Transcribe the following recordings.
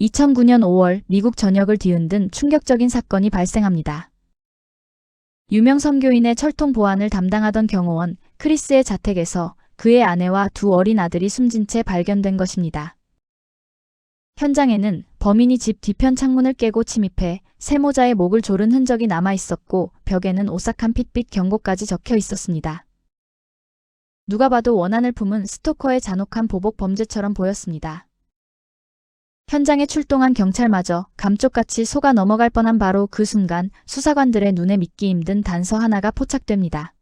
2009년 5월 미국 전역을 뒤흔든 충격적인 사건이 발생합니다. 유명 선교인의 철통 보안을 담당하던 경호원 크리스의 자택에서 그의 아내와 두 어린 아들이 숨진 채 발견된 것입니다. 현장에는 범인이 집 뒤편 창문을 깨고 침입해 세모자의 목을 조른 흔적이 남아 있었고 벽에는 오싹한 핏빛 경고까지 적혀 있었습니다. 누가 봐도 원한을 품은 스토커의 잔혹한 보복 범죄처럼 보였습니다. 현장에 출동한 경찰마저 감쪽같이 속아 넘어갈 뻔한 바로 그 순간 수사관들의 눈에 믿기 힘든 단서 하나가 포착됩니다.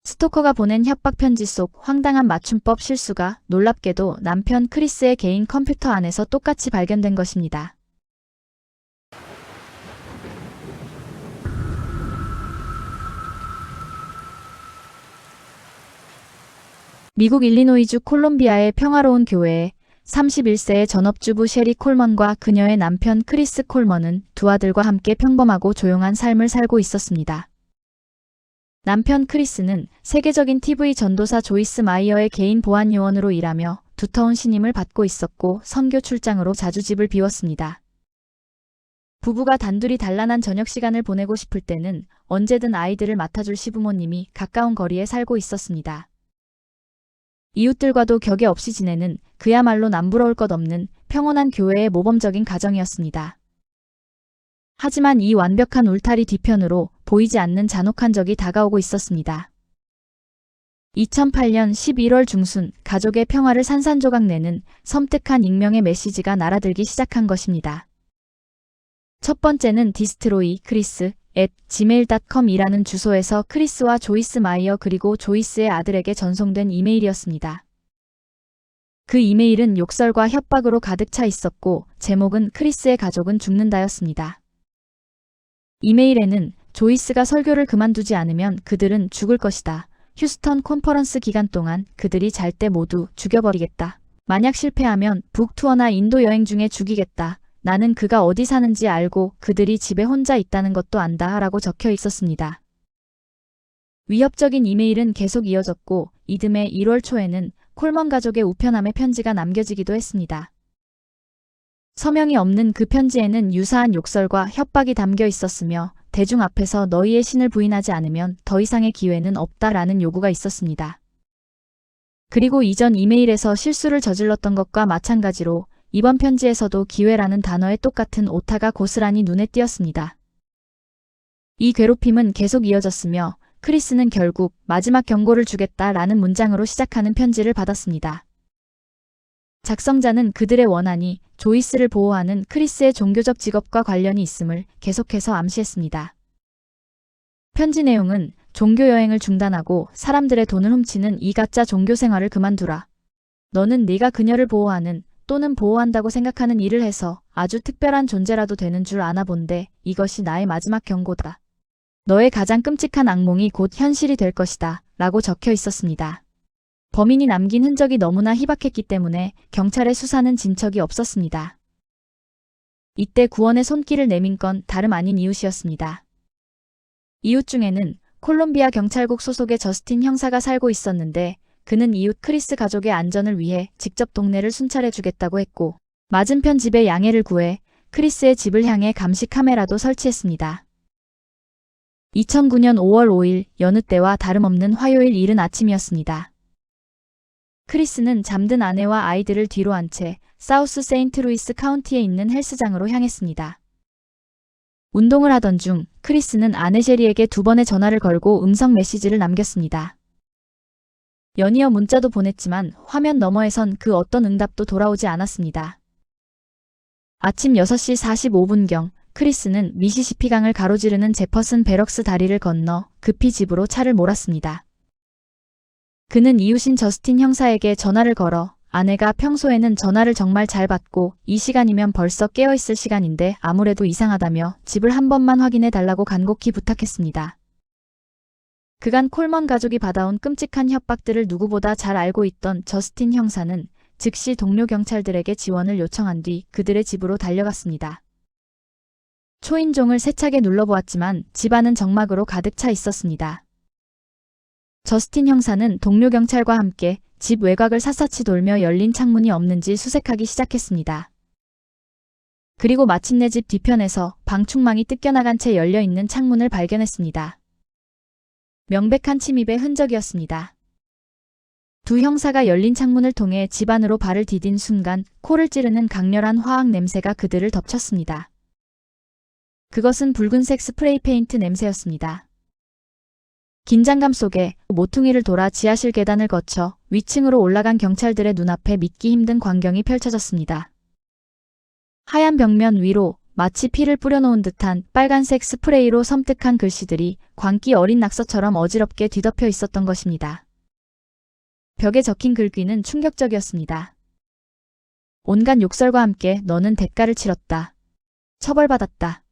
스토커가 보낸 협박 편지 속 황당한 맞춤법 실수가 놀랍게도 남편 크리스의 개인 컴퓨터 안에서 똑같이 발견된 것입니다. 미국 일리노이주 콜롬비아의 평화로운 교회에 31세의 전업주부 셰리 콜먼과 그녀의 남편 크리스 콜먼은 두 아들과 함께 평범하고 조용한 삶을 살고 있었습니다. 남편 크리스는 세계적인 TV 전도사 조이스 마이어의 개인 보안 요원으로 일하며 두터운 신임을 받고 있었고 선교 출장으로 자주 집을 비웠습니다. 부부가 단둘이 단란한 저녁 시간을 보내고 싶을 때는 언제든 아이들을 맡아줄 시부모님이 가까운 거리에 살고 있었습니다. 이웃들과도 격에 없이 지내는 그야말로 남부러울 것 없는 평온한 교회의 모범적인 가정이었습니다. 하지만 이 완벽한 울타리 뒤편으로 보이지 않는 잔혹한 적이 다가오고 있었습니다. 2008년 11월 중순 가족의 평화를 산산조각 내는 섬뜩한 익명의 메시지가 날아들기 시작한 것입니다. 첫 번째는 디스트로이 크리스 @gmail.com이라는 주소에서 크리스와 조이스 마이어 그리고 조이스의 아들에게 전송된 이메일이었습니다. 그 이메일은 욕설과 협박으로 가득 차 있었고 제목은 크리스의 가족은 죽는다였습니다. 이메일에는 조이스가 설교를 그만두지 않으면 그들은 죽을 것이다. 휴스턴 콘퍼런스 기간 동안 그들이 잘 때 모두 죽여버리겠다. 만약 실패하면 북투어나 인도 여행 중에 죽이겠다. 나는 그가 어디 사는지 알고 그들이 집에 혼자 있다는 것도 안다 라고 적혀 있었습니다. 위협적인 이메일은 계속 이어졌고 이듬해 1월 초에는 콜먼 가족의 우편함에 편지가 남겨지기도 했습니다. 서명이 없는 그 편지에는 유사한 욕설과 협박이 담겨 있었으며 대중 앞에서 너희의 신을 부인하지 않으면 더 이상의 기회는 없다라는 요구가 있었습니다. 그리고 이전 이메일에서 실수를 저질렀던 것과 마찬가지로 이번 편지에서도 기회라는 단어의 똑같은 오타가 고스란히 눈에 띄었습니다. 이 괴롭힘은 계속 이어졌으며 크리스는 결국 마지막 경고를 주겠다라는 문장으로 시작하는 편지를 받았습니다. 작성자는 그들의 원한이 조이스를 보호하는 크리스의 종교적 직업과 관련이 있음을 계속해서 암시했습니다. 편지 내용은 종교 여행을 중단하고 사람들의 돈을 훔치는 이 가짜 종교 생활을 그만두라. 너는 네가 그녀를 보호하는 또는 보호한다고 생각하는 일을 해서 아주 특별한 존재라도 되는 줄 아나 본데 이것이 나의 마지막 경고다. 너의 가장 끔찍한 악몽이 곧 현실이 될 것이다. 라고 적혀 있었습니다. 범인이 남긴 흔적이 너무나 희박했기 때문에 경찰의 수사는 진척이 없었습니다. 이때 구원의 손길을 내민 건 다름 아닌 이웃이었습니다. 이웃 중에는 콜롬비아 경찰국 소속의 저스틴 형사가 살고 있었는데 그는 이웃 크리스 가족의 안전을 위해 직접 동네를 순찰해 주겠다고 했고 맞은편 집에 양해를 구해 크리스의 집을 향해 감시 카메라도 설치했습니다. 2009년 5월 5일 여느 때와 다름없는 화요일 이른 아침이었습니다. 크리스는 잠든 아내와 아이들을 뒤로 한 채 사우스 세인트루이스 카운티에 있는 헬스장으로 향했습니다. 운동을 하던 중 크리스는 아내 셰리에게 2번의 전화를 걸고 음성 메시지를 남겼습니다. 연이어 문자도 보냈지만 화면 너머에선 그 어떤 응답도 돌아오지 않았습니다. 아침 6시 45분경 크리스는 미시시피강을 가로지르는 제퍼슨 베럭스 다리를 건너 급히 집으로 차를 몰았습니다. 그는 이웃인 저스틴 형사에게 전화를 걸어 아내가 평소에는 전화를 정말 잘 받고 이 시간이면 벌써 깨어있을 시간인데 아무래도 이상하다며 집을 한 번만 확인해 달라고 간곡히 부탁했습니다. 그간 콜먼 가족이 받아온 끔찍한 협박들을 누구보다 잘 알고 있던 저스틴 형사는 즉시 동료 경찰들에게 지원을 요청한 뒤 그들의 집으로 달려갔습니다. 초인종을 세차게 눌러보았지만 집안은 정막으로 가득 차 있었습니다. 저스틴 형사는 동료 경찰과 함께 집 외곽을 샅샅이 돌며 열린 창문이 없는지 수색하기 시작했습니다. 그리고 마침내 집 뒤편에서 방충망이 뜯겨나간 채 열려있는 창문을 발견했습니다. 명백한 침입의 흔적이었습니다. 두 형사가 열린 창문을 통해 집 안으로 발을 디딘 순간 코를 찌르는 강렬한 화학 냄새가 그들을 덮쳤습니다. 그것은 붉은색 스프레이 페인트 냄새였습니다. 긴장감 속에 모퉁이를 돌아 지하실 계단을 거쳐 위층으로 올라간 경찰들의 눈앞에 믿기 힘든 광경이 펼쳐졌습니다. 하얀 벽면 위로 마치 피를 뿌려놓은 듯한 빨간색 스프레이로 섬뜩한 글씨들이 광기 어린 낙서처럼 어지럽게 뒤덮여 있었던 것입니다. 벽에 적힌 글귀는 충격적이었습니다. 온갖 욕설과 함께 너는 대가를 치렀다. 처벌받았다.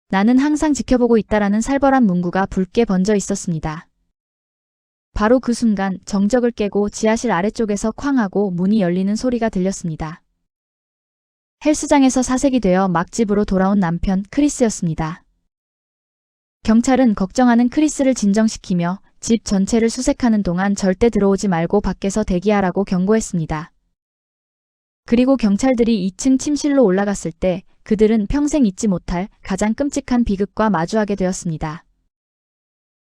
나는 항상 지켜보고 있다라는 살벌한 문구가 붉게 번져 있었습니다. 바로 그 순간 정적을 깨고 지하실 아래쪽에서 쾅 하고 문이 열리는 소리가 들렸습니다. 헬스장에서 사색이 되어 막 집으로 돌아온 남편 크리스였습니다. 경찰은 걱정하는 크리스를 진정시키며 집 전체를 수색하는 동안 절대 들어오지 말고 밖에서 대기하라고 경고했습니다. 그리고 경찰들이 2층 침실로 올라갔을 때 그들은 평생 잊지 못할 가장 끔찍한 비극과 마주하게 되었습니다.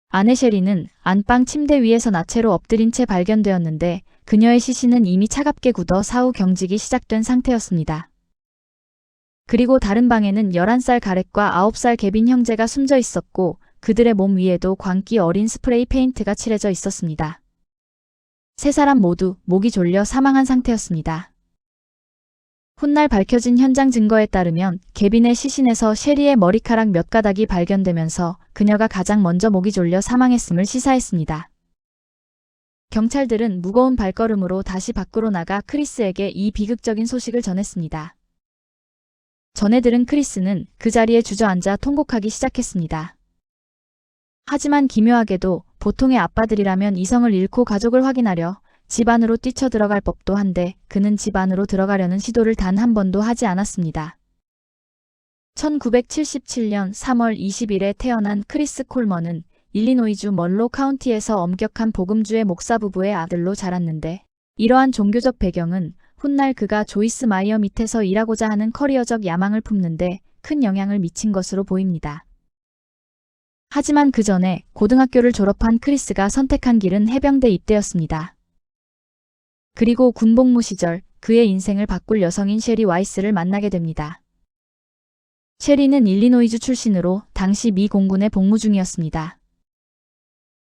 아내 셰리는 안방 침대 위에서 나체로 엎드린 채 발견되었는데 그녀의 시신은 이미 차갑게 굳어 사후 경직이 시작된 상태였습니다. 그리고 다른 방에는 11살 가렛과 9살 개빈 형제가 숨져 있었고 그들의 몸 위에도 광기 어린 스프레이 페인트가 칠해져 있었습니다. 세 사람 모두 목이 졸려 사망한 상태였습니다. 훗날 밝혀진 현장 증거에 따르면 개빈의 시신에서 셰리의 머리카락 몇 가닥이 발견되면서 그녀가 가장 먼저 목이 졸려 사망했음을 시사했습니다. 경찰들은 무거운 발걸음으로 다시 밖으로 나가 크리스에게 이 비극적인 소식을 전했습니다. 전해 들은 크리스는 그 자리에 주저앉아 통곡하기 시작했습니다. 하지만 기묘하게도 보통의 아빠들이라면 이성을 잃고 가족을 확인하려 집 안으로 뛰쳐들어갈 법도 한데 그는 집 안으로 들어가려는 시도를 단 한 번도 하지 않았습니다. 1977년 3월 20일에 태어난 크리스 콜먼은 일리노이주 먼로 카운티에서 엄격한 복음주의 목사 부부의 아들로 자랐는데 이러한 종교적 배경은 훗날 그가 조이스 마이어 밑에서 일하고자 하는 커리어적 야망을 품는데 큰 영향을 미친 것으로 보입니다. 하지만 그 전에 고등학교를 졸업한 크리스가 선택한 길은 해병대 입대였습니다. 그리고 군복무 시절 그의 인생을 바꿀 여성인 셰리 와이스를 만나게 됩니다. 셰리는 일리노이주 출신으로 당시 미 공군에 복무 중이었습니다.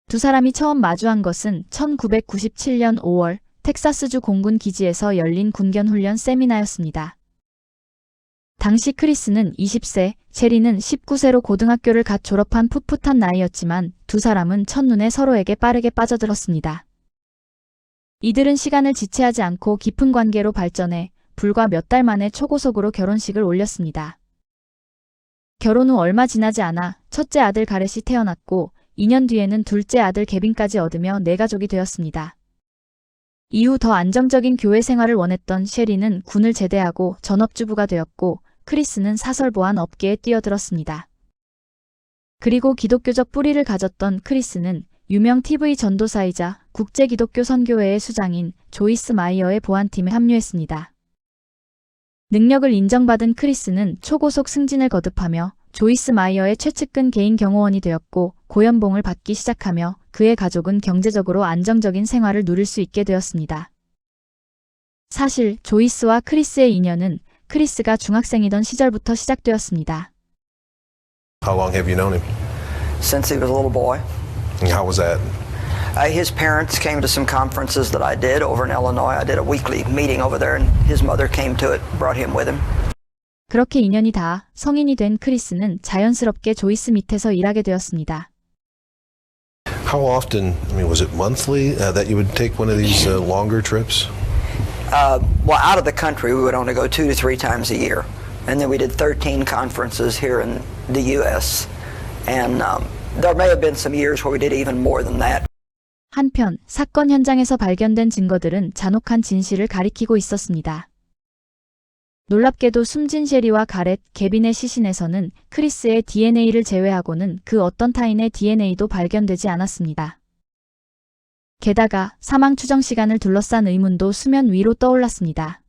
두 사람이 처음 마주한 것은 1997년 5월 텍사스주 공군 기지에서 열린 군견훈련 세미나였습니다. 당시 크리스는 20세, 셰리는 19세로 고등학교를 갓 졸업한 풋풋한 나이였지만 두 사람은 첫눈에 서로에게 빠르게 빠져들었습니다. 이들은 시간을 지체하지 않고 깊은 관계로 발전해 불과 몇 달 만에 초고속으로 결혼식을 올렸습니다. 결혼 후 얼마 지나지 않아 첫째 아들 가렛이 태어났고 2년 뒤에는 둘째 아들 개빈까지 얻으며 네 가족이 되었습니다. 이후 더 안정적인 교회 생활을 원했던 셰리는 군을 제대하고 전업주부가 되었고 크리스는 사설보안 업계에 뛰어들었습니다. 그리고 기독교적 뿌리를 가졌던 크리스는 유명 TV 전도사이자 국제기독교 선교회의 수장인 조이스 마이어의 보안팀에 합류했습니다. 능력을 인정받은 크리스는 초고속 승진을 거듭하며 조이스 마이어의 최측근 개인 경호원이 되었고 고연봉을 받기 시작하며 그의 가족은 경제적으로 안정적인 생활을 누릴 수 있게 되었습니다. 사실 조이스와 크리스의 인연은 크리스가 중학생이던 시절부터 시작되었습니다. How long have you known him? Since he was a little boy. And how was that? His parents came to some conferences that I did over in Illinois. I did a weekly meeting over there, and his mother came to it, brought him with him. 그렇게 인연이 닿아 성인이 된 크리스는 자연스럽게 조이스 밑에서 일하게 되었습니다. How often, was it monthly that you would take one of these longer trips? Well, out of the country, we would only go 2 to 3 times a year. And then we did 13 conferences here in the U.S. And there may have been some years where we did even more than that. 한편 사건 현장에서 발견된 증거들은 잔혹한 진실을 가리키고 있었습니다. 놀랍게도 숨진 셰리와 가렛, 개빈의 시신에서는 크리스의 DNA를 제외하고는 그 어떤 타인의 DNA도 발견되지 않았습니다. 게다가 사망 추정 시간을 둘러싼 의문도 수면 위로 떠올랐습니다.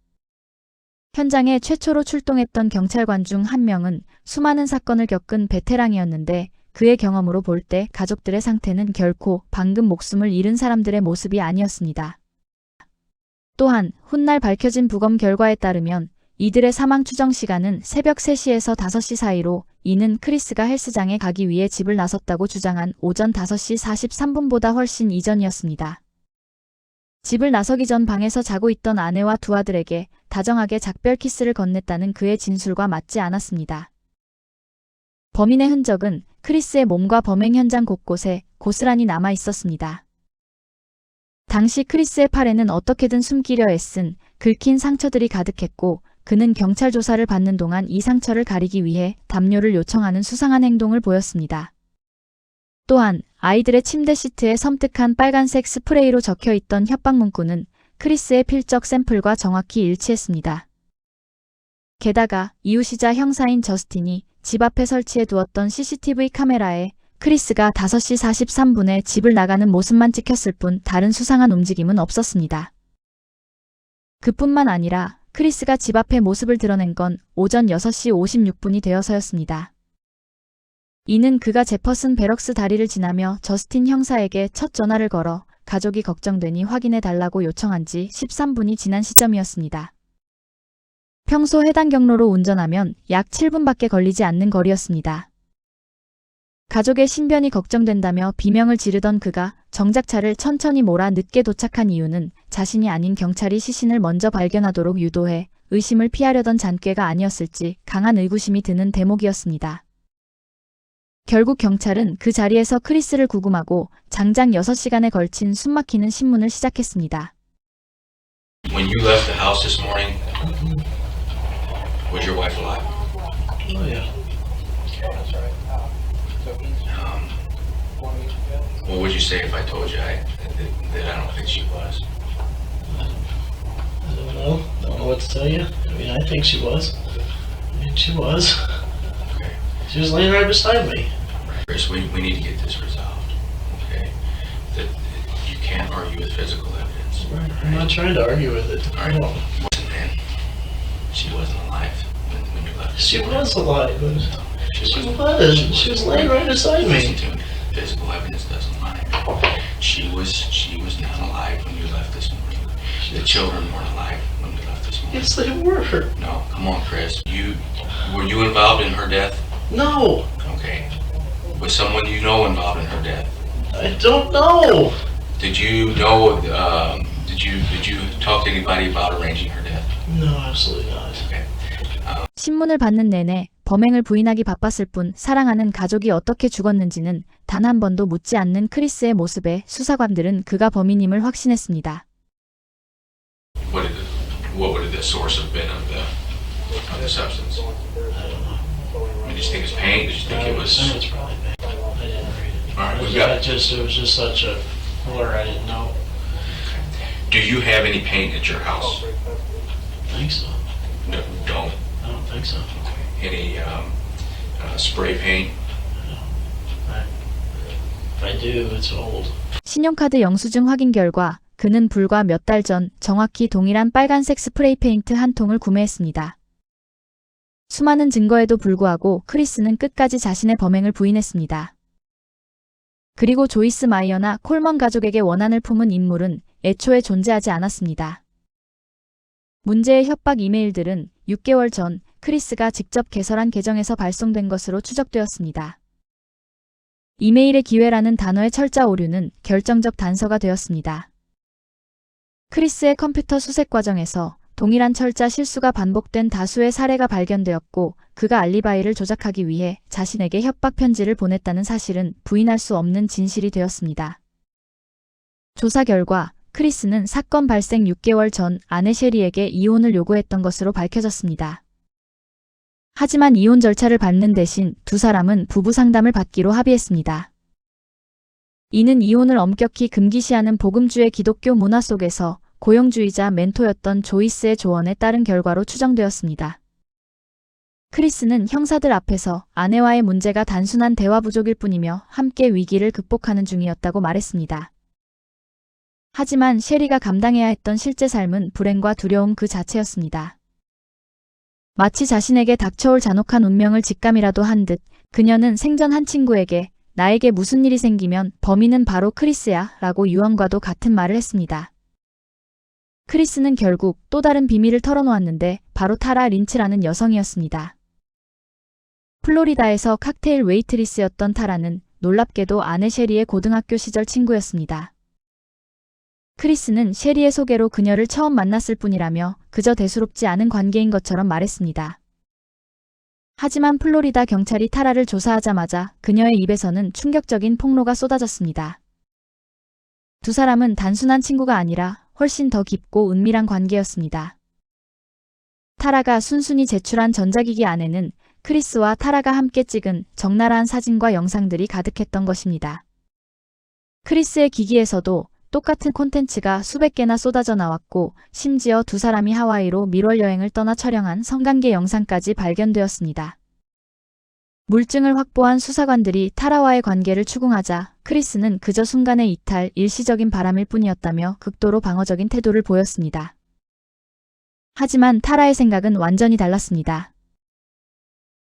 현장에 최초로 출동했던 경찰관 중 한 명은 수많은 사건을 겪은 베테랑이었는데 그의 경험으로 볼 때 가족들의 상태는 결코 방금 목숨을 잃은 사람들의 모습이 아니었습니다. 또한 훗날 밝혀진 부검 결과에 따르면 이들의 사망 추정 시간은 새벽 3시에서 5시 사이로 이는 크리스가 헬스장에 가기 위해 집을 나섰다고 주장한 오전 5시 43분보다 훨씬 이전이었습니다. 집을 나서기 전 방에서 자고 있던 아내와 두 아들에게 다정하게 작별 키스를 건넸다는 그의 진술과 맞지 않았습니다. 범인의 흔적은 크리스의 몸과 범행 현장 곳곳에 고스란히 남아 있었습니다. 당시 크리스의 팔에는 어떻게든 숨기려 애쓴 긁힌 상처들이 가득했고 그는 경찰 조사를 받는 동안 이 상처를 가리기 위해 담요를 요청하는 수상한 행동을 보였습니다. 또한 아이들의 침대 시트에 섬뜩한 빨간색 스프레이로 적혀있던 협박 문구는 크리스의 필적 샘플과 정확히 일치했습니다. 게다가 이웃이자 형사인 저스틴이 집 앞에 설치해 두었던 CCTV 카메라에 크리스가 5시 43분에 집을 나가는 모습만 찍혔을 뿐 다른 수상한 움직임은 없었습니다. 그뿐만 아니라 크리스가 집 앞에 모습을 드러낸 건 오전 6시 56분이 되어서였습니다. 이는 그가 제퍼슨 베럭스 다리를 지나며 저스틴 형사에게 첫 전화를 걸어 가족이 걱정되니 확인해 달라고 요청한 지 13분이 지난 시점이었습니다. 평소 해당 경로로 운전하면 약 7분밖에 걸리지 않는 거리였습니다. 가족의 신변이 걱정된다며 비명을 지르던 그가 정작 차를 천천히 몰아 늦게 도착한 이유는 자신이 아닌 경찰이 시신을 먼저 발견하도록 유도해 의심을 피하려던 잔꾀가 아니었을지 강한 의구심이 드는 대목이었습니다. 결국 경찰은 그 자리에서 크리스를 구금하고 장장 6시간에 걸친 숨막히는 신문을 시작했습니다. When you left the house this morning, was your wife alive? Oh yeah. What would you say if I told you that I don't think she was? I don't know what to tell you. I mean, I think she was. I mean, she was. Okay. She was laying right beside me. Chris, we need to get this resolved, okay? That you can't argue with physical evidence. Right. I'm not trying to argue with it. All right. No. Listen, man, she wasn't alive when you left. She was alive, but She she wasn't. was. She was laying right beside Listen me. to me. Physical evidence doesn't lie. She was not alive when you left this morning. The children weren't alive when you left this morning. Yes, they were. No, come on, Chris. Were you involved in her death? No, Okay. Was someone you know involved in her death? I don't know. Did you know? Did you talk to anybody about arranging her death? No, absolutely not. Okay. 신문을 받는 내내 범행을 부인하기 바빴을 뿐 사랑하는 가족이 어떻게 죽었는지는 단 한 번도 묻지 않는 크리스의 모습에 수사관들은 그가 범인임을 확신했습니다. What would the source have been of the substance? I don't know. Did you think it was paint? Did you think it I was? think it's probably bad. I didn't read it. All right, we It got. was just such a blur. I didn't know. Do you have any paint at your house? I think so. No, don't. I don't think so. Any spray paint? If I do, it's old. 신용카드 영수증 확인 결과 그는 불과 몇 달 전 정확히 동일한 빨간색 스프레이 페인트 한 통을 구매했습니다. 수많은 증거에도 불구하고 크리스는 끝까지 자신의 범행을 부인했습니다. 그리고 조이스 마이어나 콜먼 가족에게 원한을 품은 인물은 애초에 존재하지 않았습니다. 문제의 협박 이메일들은 6개월 전 크리스가 직접 개설한 계정에서 발송된 것으로 추적되었습니다. 이메일의 기회라는 단어의 철자 오류는 결정적 단서가 되었습니다. 크리스의 컴퓨터 수색 과정에서 동일한 철자 실수가 반복된 다수의 사례가 발견되었고 그가 알리바이를 조작하기 위해 자신에게 협박 편지를 보냈다는 사실은 부인할 수 없는 진실이 되었습니다. 조사 결과 크리스는 사건 발생 6개월 전 아내 셰리에게 이혼을 요구했던 것으로 밝혀졌습니다. 하지만 이혼 절차를 밟는 대신 두 사람은 부부 상담을 받기로 합의했습니다. 이는 이혼을 엄격히 금기시하는 복음주의 기독교 문화 속에서 고용주의자 멘토였던 조이스의 조언에 따른 결과로 추정되었습니다. 크리스는 형사들 앞에서 아내와의 문제가 단순한 대화 부족일 뿐이며 함께 위기를 극복하는 중이었다고 말했습니다. 하지만 셰리가 감당해야 했던 실제 삶은 불행과 두려움 그 자체였습니다. 마치 자신에게 닥쳐올 잔혹한 운명을 직감이라도 한 듯 그녀는 생전 한 친구에게 나에게 무슨 일이 생기면 범인은 바로 크리스야 라고 유언과도 같은 말을 했습니다. 크리스는 결국 또 다른 비밀을 털어놓았는데 바로 타라 린치라는 여성이었습니다. 플로리다에서 칵테일 웨이트리스였던 타라는 놀랍게도 아내 셰리의 고등학교 시절 친구였습니다. 크리스는 셰리의 소개로 그녀를 처음 만났을 뿐이라며 그저 대수롭지 않은 관계인 것처럼 말했습니다. 하지만 플로리다 경찰이 타라를 조사하자마자 그녀의 입에서는 충격적인 폭로가 쏟아졌습니다. 두 사람은 단순한 친구가 아니라 훨씬 더 깊고 은밀한 관계였습니다. 타라가 순순히 제출한 전자기기 안에는 크리스와 타라가 함께 찍은 적나라한 사진과 영상들이 가득했던 것입니다. 크리스의 기기에서도 똑같은 콘텐츠가 수백 개나 쏟아져 나왔고 심지어 두 사람이 하와이로 밀월 여행을 떠나 촬영한 성관계 영상까지 발견되었습니다. 물증을 확보한 수사관들이 타라와의 관계를 추궁하자 크리스는 그저 순간의 이탈, 일시적인 바람일 뿐이었다며 극도로 방어적인 태도를 보였습니다. 하지만 타라의 생각은 완전히 달랐습니다.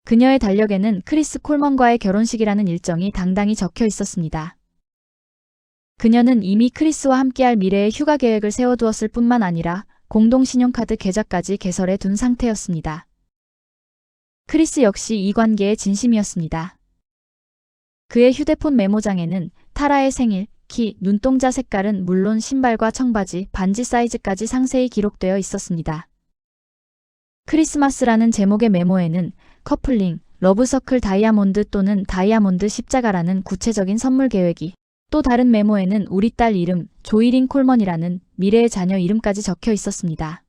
그녀의 달력에는 크리스 콜먼과의 결혼식이라는 일정이 당당히 적혀 있었습니다. 그녀는 이미 크리스와 함께할 미래의 휴가 계획을 세워두었을 뿐만 아니라 공동 신용카드 계좌까지 개설해 둔 상태였습니다. 크리스 역시 이 관계에 진심이었습니다. 그의 휴대폰 메모장에는 타라의 생일, 키, 눈동자 색깔은 물론 신발과 청바지, 반지 사이즈까지 상세히 기록되어 있었습니다. 크리스마스라는 제목의 메모에는 커플링, 러브서클 다이아몬드 또는 다이아몬드 십자가라는 구체적인 선물 계획이, 또 다른 메모에는 우리 딸 이름, 조이린 콜먼이라는 미래의 자녀 이름까지 적혀 있었습니다.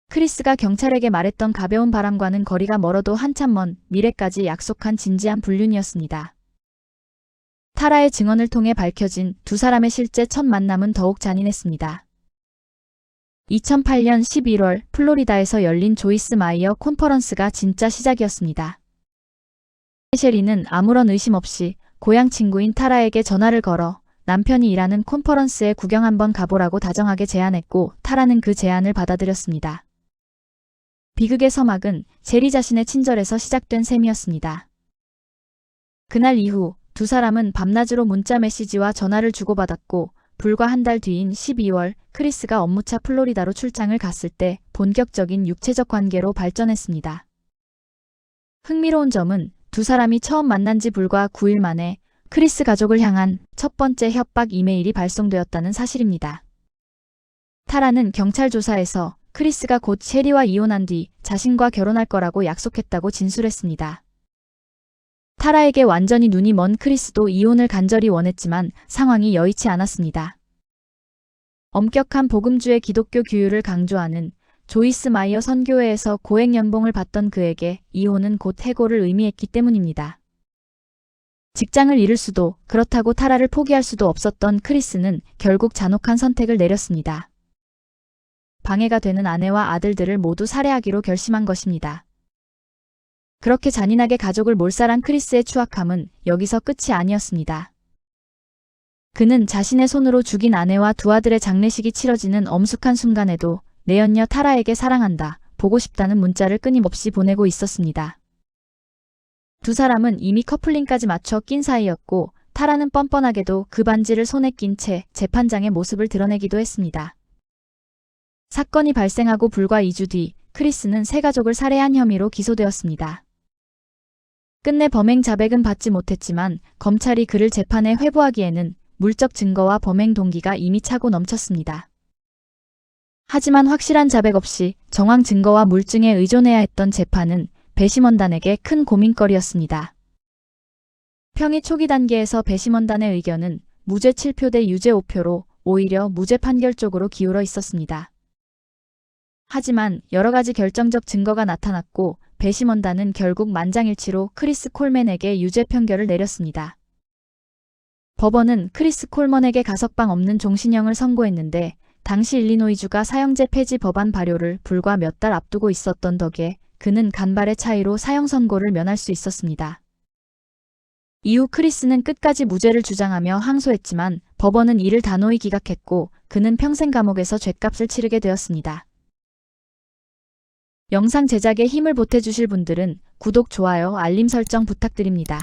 크리스가 경찰에게 말했던 가벼운 바람과는 거리가 멀어도 한참 먼 미래까지 약속한 진지한 불륜이었습니다. 타라의 증언을 통해 밝혀진 두 사람의 실제 첫 만남은 더욱 잔인했습니다. 2008년 11월 플로리다에서 열린 조이스 마이어 콘퍼런스가 진짜 시작이었습니다. 셰리는 아무런 의심 없이 고향 친구인 타라에게 전화를 걸어 남편이 일하는 콘퍼런스에 구경 한번 가보라고 다정하게 제안했고 타라는 그 제안을 받아들였습니다. 비극의 서막은 셰리 자신의 친절에서 시작된 셈이었습니다. 그날 이후 두 사람은 밤낮으로 문자 메시지와 전화를 주고받았고 불과 한 달 뒤인 12월 크리스가 업무차 플로리다로 출장을 갔을 때 본격적인 육체적 관계로 발전했습니다. 흥미로운 점은 두 사람이 처음 만난 지 불과 9일 만에 크리스 가족을 향한 첫 번째 협박 이메일이 발송되었다는 사실입니다. 타라는 경찰 조사에서 크리스가 곧 셰리와 이혼한 뒤 자신과 결혼할 거라고 약속했다고 진술했습니다. 타라에게 완전히 눈이 먼 크리스도 이혼을 간절히 원했지만 상황이 여의치 않았습니다. 엄격한 복음주의 기독교 규율을 강조하는 조이스 마이어 선교회에서 고액 연봉을 받던 그에게 이혼은 곧 해고를 의미했기 때문입니다. 직장을 잃을 수도 그렇다고 타라를 포기할 수도 없었던 크리스는 결국 잔혹한 선택을 내렸습니다. 방해가 되는 아내와 아들들을 모두 살해하기로 결심한 것입니다. 그렇게 잔인하게 가족을 몰살한 크리스의 추악함은 여기서 끝이 아니었습니다. 그는 자신의 손으로 죽인 아내와 두 아들의 장례식이 치러지는 엄숙한 순간에도 내 연녀 타라에게 사랑한다, 보고 싶다는 문자를 끊임없이 보내고 있었습니다. 두 사람은 이미 커플링까지 맞춰 낀 사이였고 타라는 뻔뻔하게도 그 반지를 손에 낀 채 재판장의 모습을 드러내기도 했습니다. 사건이 발생하고 불과 2주 뒤 크리스는 세 가족을 살해한 혐의로 기소되었습니다. 끝내 범행 자백은 받지 못했지만 검찰이 그를 재판에 회부하기에는 물적 증거와 범행 동기가 이미 차고 넘쳤습니다. 하지만 확실한 자백 없이 정황 증거와 물증에 의존해야 했던 재판은 배심원단에게 큰 고민거리였습니다. 평의 초기 단계에서 배심원단의 의견은 무죄 7표 대 유죄 5표로 오히려 무죄 판결 쪽으로 기울어 있었습니다. 하지만 여러 가지 결정적 증거가 나타났고 배심원단은 결국 만장일치로 크리스 콜맨에게 유죄 판결을 내렸습니다. 법원은 크리스 콜먼에게 가석방 없는 종신형을 선고했는데 당시 일리노이주가 사형제 폐지 법안 발효를 불과 몇 달 앞두고 있었던 덕에 그는 간발의 차이로 사형 선고를 면할 수 있었습니다. 이후 크리스는 끝까지 무죄를 주장하며 항소했지만 법원은 이를 단호히 기각했고 그는 평생 감옥에서 죗값을 치르게 되었습니다. 영상 제작에 힘을 보태주실 분들은 구독, 좋아요, 알림 설정 부탁드립니다.